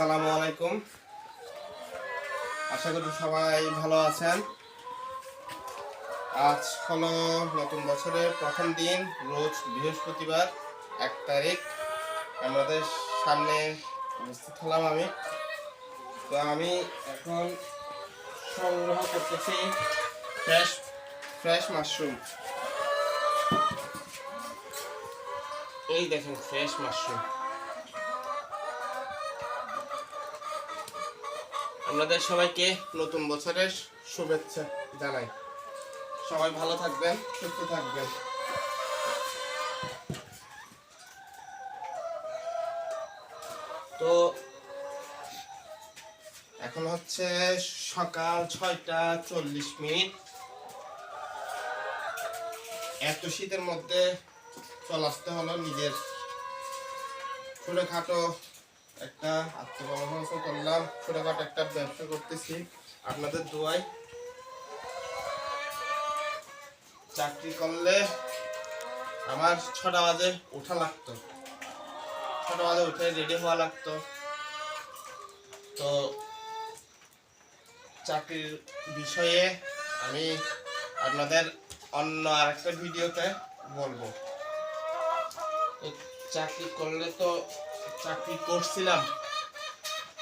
আসসালামু আলাইকুম। আশা করি সবাই ভালো আছেন। আজ হলো নতুন বছরের প্রথম দিন, রোজ বৃহস্পতিবার 1 তারিখ। আমাদের সামনে উপস্থিত হলাম আমি। তো আমি এখন সংগ্রহ করতেছি ফ্রেশ মাশরুম। এই দেখেন ফ্রেশ মাশরুম। আপনাদের সবাইকে নতুন বছরের শুভেচ্ছা জানাই। সবাই ভালো থাকবেন, সুস্থ থাকবেন। তো এখন হচ্ছে সকাল 6:40। এত শীতের মধ্যে চলে আসতে হলো। নিজের ছোটখাটো একটা আত্মকর্মসংস্থান করলাম, ছোটখাটো একটা ব্যবসা করতেছি আপনাদের দোয়ায়। চাকরি করলে আমার 6টা বাজে ওঠা লাগতো, 6টা বাজে উঠে রেডি হওয়া লাগতো। তো চাকরির বিষয়ে আমি আপনাদের অন্য আরেকটা ভিডিওতে বলবো। চাকরি করলে তো চাকরি করছিলাম,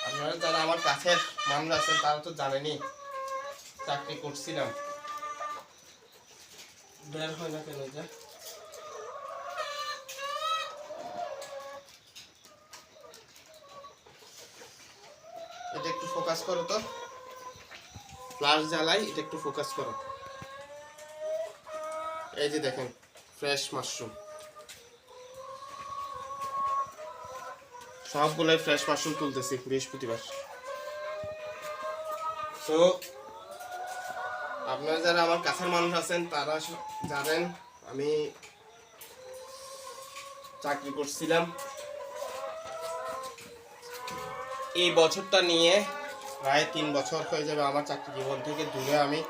আপনারা যারা আমার কাছের মানুষ আছেন তারা তো জানেনই চাকরি করছিলাম। বের হয় না কেন? যা এটা একটু ফোকাস করো তো, ফ্ল্যাশ জ্বালাই, এটা একটু ফোকাস করো। এই যে দেখেন ফ্রেশ মাশরুম, সবগুলোই ফ্রেশ মাশরুম তুলতেছি বৃহস্পতিবার। তো আপনারা যারা আমার কাছের মানুষ আছেন তারা জানেন আমি চাকরি করছিলাম। এই বছরটা নিয়ে প্রায় 3 বছর হয়ে যাবে আমার চাকরি জীবন থেকে দূরে আমি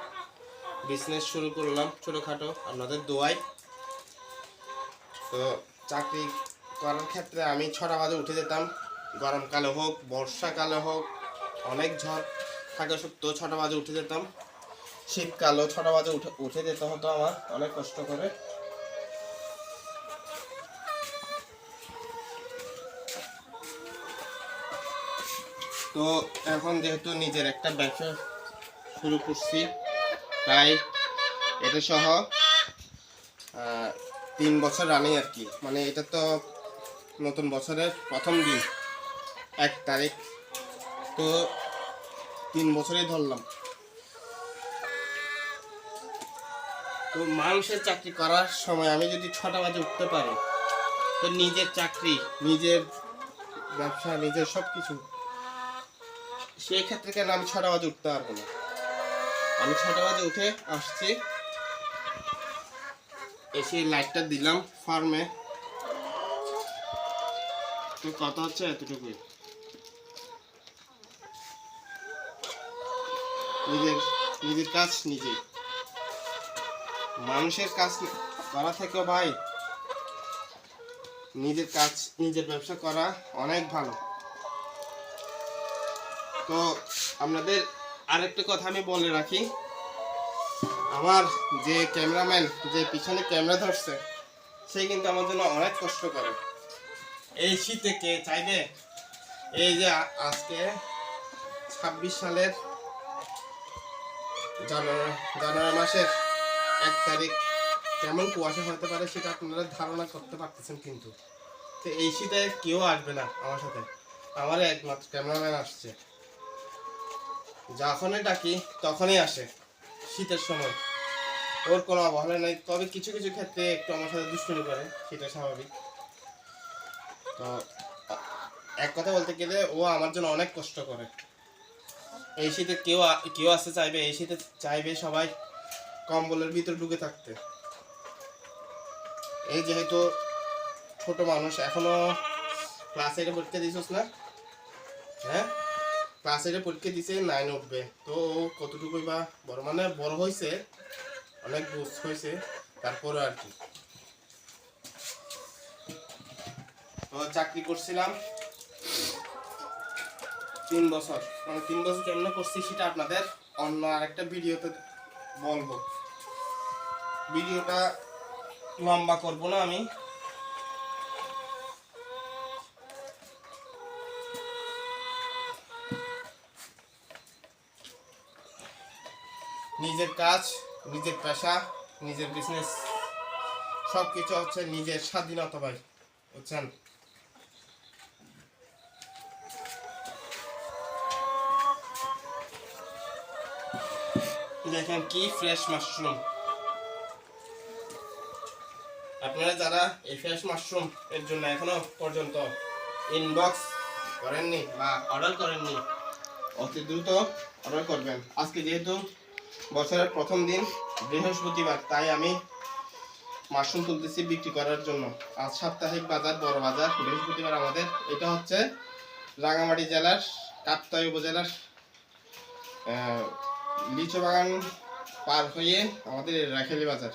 বিজনেস শুরু করলাম ছোটোখাটো আপনাদের দোয়ায়। তো চাকরি করার ক্ষেত্রে আমি 6টা বাজে উঠে যেতাম, গরমকালে হোক বর্ষাকালে হোক, অনেক ঝড় থাকা সত্ত্বেও 6টা বাজে উঠে যেতাম। শীতকালেও 6টা বাজে উঠে যেতে হতো আমার অনেক কষ্ট করে। তো এখন যেহেতু নিজের একটা ব্যবসা শুরু করছি, তাই এটা সহ 3 বছর রানিং আর কি। মানে এটা তো নতুন বছরের প্রথম দিন 1 তারিখ, তো 3 বছরই ধরলাম। তো মানুষের চাকরি করার সময় আমি যদি 6টা বাজে উঠতে পারি, তো নিজের চাকরি, নিজের ব্যবসা, নিজের সব কিছু, সেই ক্ষেত্রে কেন আমি 6টা বাজে উঠতে পারবো না? আমি 6টা বাজে উঠে আসছি, এসে লাইটটা দিলাম ফার্মে। তো কত হচ্ছে এতটুকুই। নিজের কাজ নিজে, মানুষের কাজ করা থেকে ভাই নিজের কাজ নিজের ব্যবসা করা অনেক ভালো। তো আপনাদের আরেকটা কথা আমি বলে রাখি, আমার যে ক্যামেরাম্যান, যে পিছনে ক্যামেরা ধরছে, সে কিন্তু আমার জন্য অনেক কষ্ট করে। এই শীতে কে চাইবে? এই যে আজকে 26 সালের জানুয়ারি মাসের 1 তারিখ, কেমন কুয়াশা হতে পারে সেটা আপনারা ধারণা করতে পারতেছেন। কিন্তু তো এই শীতে কেউ আসবে না আমার সাথে, আমার একমাত্র ক্যামেরাম্যান আসছে। যখনই ডাকি তখনই আসে শীতের সময়, ওর কোনো অবহেলা নেই। তবে কিছু কিছু ক্ষেত্রে একটু আমার সাথে দুষ্টুমি করে, সেটা স্বাভাবিক। তো এক কথা বলতে গেলে ও আমার জন্য অনেক কষ্ট করে। এই শীতে কেউ আসতে চাইবে? এই শীতে চাইবে সবাই কম্বলের ভিতর ঢুকে থাকতে। এই যেহেতু ছোট মানুষ, এখনো ক্লাস 8 পরীক্ষা দিছিস না? হ্যাঁ, ক্লাস 8 পরীক্ষা দিছে, 9 উঠবে। তো কতটুকুই বা বড়, মানে বড় হয়েছে, অনেক বুঝ হয়েছে, তারপরে আর কি। তো চাকরি করছিলাম, 3 বছর, মানে 3 বছর কেমনে করছি সেটা আপনাদের অন্য আরেকটা ভিডিওতে বলবো। ভিডিওটা লম্বা করব না আমি। নিজের কাজ, নিজের পেশা, নিজের বিজনেস সবকিছু হচ্ছে নিজের স্বাধীনতা ভাই, বুঝছেন? দেখেন কি ফ্রেশ মাশরুম। আপনারা যারা এই ফ্রেশ মাশরুম এর জন্য এখনো পর্যন্ত ইনবক্স করেননি বা অর্ডার করেননি, অতি দ্রুত অর্ডার করবেন। আজকে যেহেতু বছরের প্রথম দিন বৃহস্পতিবার, তাই আমি মাশরুম তুলতেছি বিক্রি করার জন্য। আজ সাপ্তাহিক বাজার, বড় বাজার বৃহস্পতিবার আমাদের। এটা হচ্ছে রাঙামাটি জেলার কাপ্তাই উপজেলার লিচু বাগান পার হয়ে আমাদের রাখালি বাজার।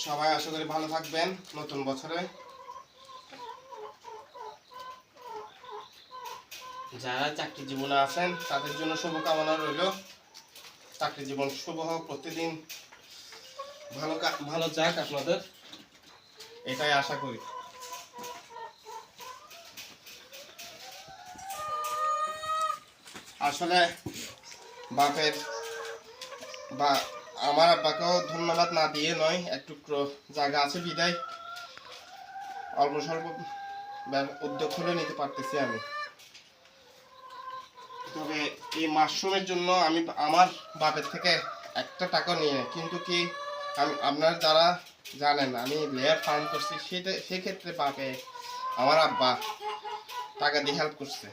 সবাই আশা করি ভালো থাকবেন নতুন বছরে। যারা চাকরি জীবনে আছেন তাদের জন্য শুভকামনা রইল। চাকরি জীবন শুভ হোক, প্রতিদিন ভালো যাক আপনাদের, এটাই আশা করি। আসলে বাপের বা আমার আব্বাকেও ধন্যবাদ না দিয়ে নয়, একটু জায়গা আছে বিদায় অল্প স্বল্প উদ্যোগ খুলে নিতে পারতেছি আমি। তবে এই মাশরুমের জন্য আমি আমার বাপের থেকে একটা টাকা নিয়ে, কিন্তু কি আমি আপনার যারা জানেন আমি লেয়ার ফার্ম করছি, সেক্ষেত্রে বাপে আমার আব্বা টাকা দিয়ে হেল্প করছে।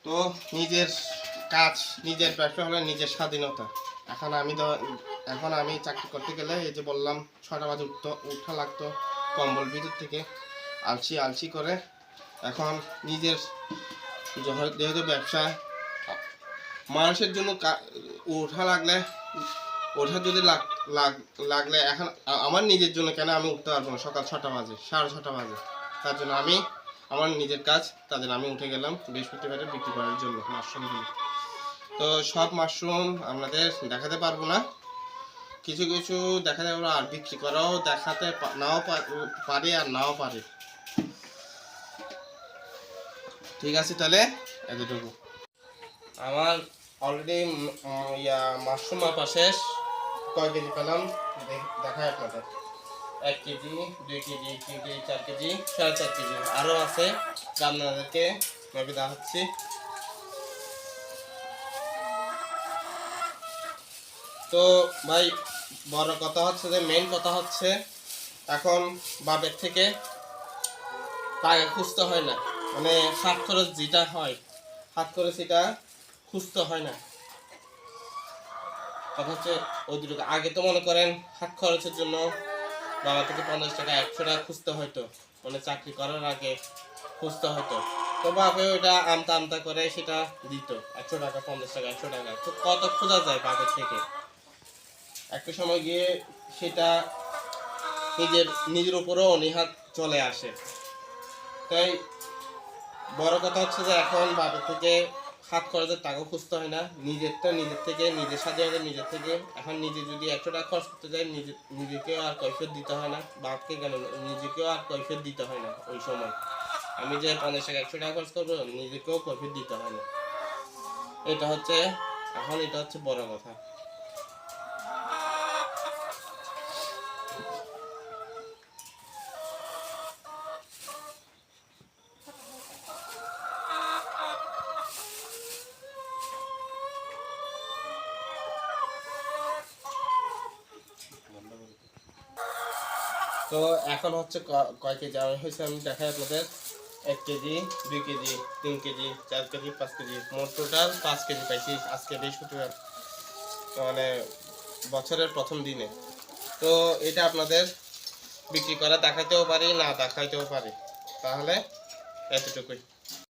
তো নিজের কাজ, নিজের ব্যবসা হলে নিজের স্বাধীনতা। এখন আমি চাকরি করতে গেলে এই যে বললাম 6টা বাজে উঠা লাগতো কম্বল ভিতর থেকে আলসি করে। এখন নিজের যেহেতু ব্যবসা, মানুষের জন্য ওঠা যদি লাগলে এখন আমার নিজের জন্য কেন আমি উঠতে পারবো না? সকাল 6টা বাজে, 6:30 বাজে। তার জন্য আমি আমার নিজের কাজ, তাদের আমি উঠে গেলাম বৃহস্পতিবারে বিক্রি করার জন্য মাশরুমগুলো। তো সব মাশরুম আপনাদের দেখাতে পারবো না, কিছু কিছু দেখাতে পারবো, আর বিক্রি করাও দেখাতে নাও পারি আর নাও পারি। ঠিক আছে, তাহলে এতটুকু। আমার অলরেডি মাশরুম মাপা শেষ। কয় কেজি পেলাম দেখায় আপনাদের। 1 KG, 2 KG, 3 KG, 4 KG, 4.5 KG আরও আছে, আপনাদেরকে মেপে দেখাচ্ছি। তো ভাই বড় কথা হচ্ছে যে মেইন কথা হচ্ছে এখন বাপের থেকে টাকা খুঁজতে হয় না, মানে হাত খরচ যেটা হয়, হাত খরচ এটা খুঁজতে হয় না। কথা হচ্ছে ওইদিকে আগে তো মনে করেন হাত খরচের জন্য বাবা থেকে 50 টাকা 100 টাকা খুঁজতে হয়তো, মানে চাকরি করার আগে খুঁজতে হতো। তো বাপে ওইটা আমতা করে সেটা দিত 100 টাকা, 50 টাকা, 100 টাকা। তো কত খোঁজা যায় বাপের থেকে? একটা সময় গিয়ে সেটা নিজের উপরেও অনীহাত চলে আসে। তাই বড় কথা হচ্ছে যে এখন বাপের থেকে হাত খরচের টাকা খুঁজতে হয় না, নিজেরটা নিজের থেকে, নিজের স্বাধীনতা নিজের থেকে। এখন নিজে যদি 100 টাকা খরচ করতে যায়, নিজেকেও আর কৈফিয়ত দিতে হয় না, বাপকে কেন নিজেকেও আর কৈফিয়ত দিতে হয় না। ওই সময় আমি যে 50 টাকা 100 টাকা খরচ করবো, নিজেকেও কৈফিয়ত দিতে হয় না। এটা হচ্ছে বড় কথা। তো এখন হচ্ছে কয় কেজি হয়েছে আমি দেখাই আপনাদের। 1 KG, 2 KG, 3 KG, 4 KG, 5 KG, মোট টোটাল 5 কেজি পাইছি আজকে বৃহস্পতিবার, মানে বছরের প্রথম দিনে। তো এটা আপনাদের বিক্রি করা দেখাইতেও পারি, না দেখাইতেও পারি, তাহলে এতটুকুই।